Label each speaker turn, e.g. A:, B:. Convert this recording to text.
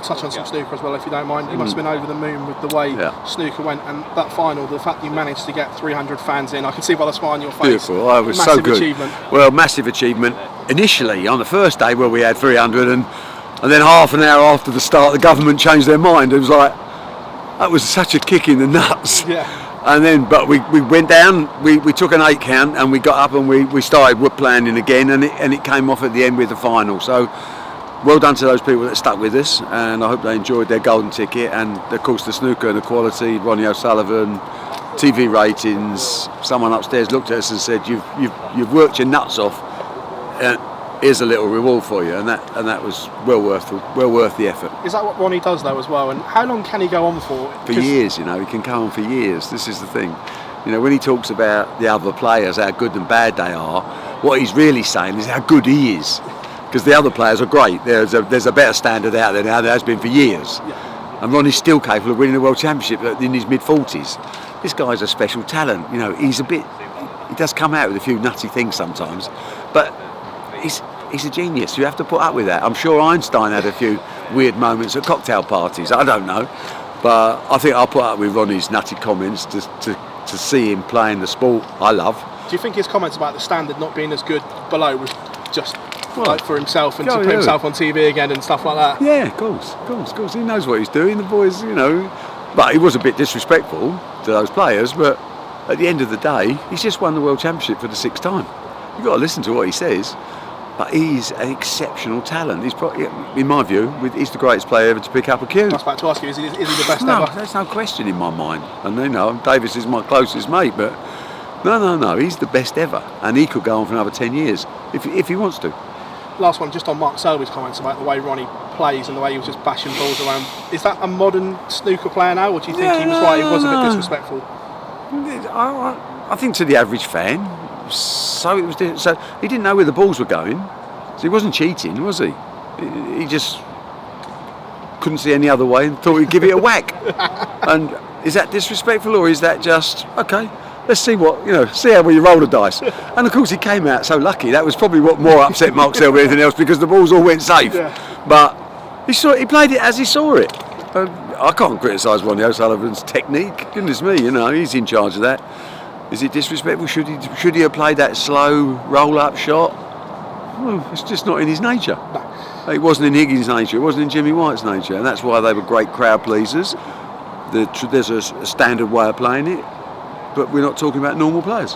A: Touch on some snooker as well, if you don't mind. You must have been over the moon with the way snooker went, and that final, the fact that you managed to get 300 fans in, I can see by the smile on your face.
B: Beautiful. Oh, it was
A: massive
B: so good.
A: Achievement.
B: Well, massive achievement. Initially, on the first day where we had 300, and then half an hour after the start, the government changed their mind. It was like, that was such a kick in the nuts.
A: Yeah.
B: And then, but we went down, we took an 8 count, and we got up and we started planning again, and it came off at the end with the final. So, well done to those people that stuck with us, and I hope they enjoyed their golden ticket. And of course, the snooker and the quality, Ronnie O'Sullivan, TV ratings. Someone upstairs looked at us and said, "You've worked your nuts off. Here's a little reward for you," and that was well worth the effort.
A: Is that what Ronnie does though as well? And how long can he go on for?
B: For years, he can go on for years. This is the thing. When he talks about the other players, how good and bad they are, what he's really saying is how good he is. Because the other players are great. There's a better standard out there now than there has been for years. Yeah. And Ronnie's still capable of winning the World Championship in his mid-40s. This guy's a special talent. He does come out with a few nutty things sometimes, but he's a genius. You have to put up with that. I'm sure Einstein had a few weird moments at cocktail parties. I don't know, but I think I'll put up with Ronnie's nutty comments to see him playing the sport I love.
A: Do you think his comments about the standard not being as good below was just for himself and to put himself on TV again and stuff like that?
B: Yeah, of course. He knows what he's doing. The boys, but he was a bit disrespectful to those players. But at the end of the day, he's just won the World Championship for the 6th time. You've got to listen to what he says. But he's an exceptional talent. He's probably, in my view, he's the greatest player ever to pick up a cue.
A: I was about to ask you, is he the best ever?
B: No, there's no question in my mind. And Davis is my closest mate, but no, he's the best ever, and he could go on for another 10 years if he wants to.
A: Last one, just on Mark Selby's comments about the way Ronnie plays and the way he was just bashing balls around. Is that a modern snooker player now, or do you think he was right? He was a bit disrespectful.
B: I think to the average fan. So he didn't know where the balls were going. So he wasn't cheating, was he? He just couldn't see any other way and thought he'd give it a whack. And is that disrespectful, or is that just okay? Let's see see how you roll the dice. And of course he came out so lucky. That was probably what more upset Mark Selby than anything else, because the balls all went safe. Yeah. But he played it as he saw it. I can't criticise Ronnie O'Sullivan's technique. Goodness me, he's in charge of that. Is it disrespectful? Should he have played that slow roll-up shot? Well, it's just not in his nature. No. It wasn't in Higgins' nature. It wasn't in Jimmy White's nature, and that's why they were great crowd pleasers. There's a standard way of playing it, but we're not talking about normal players.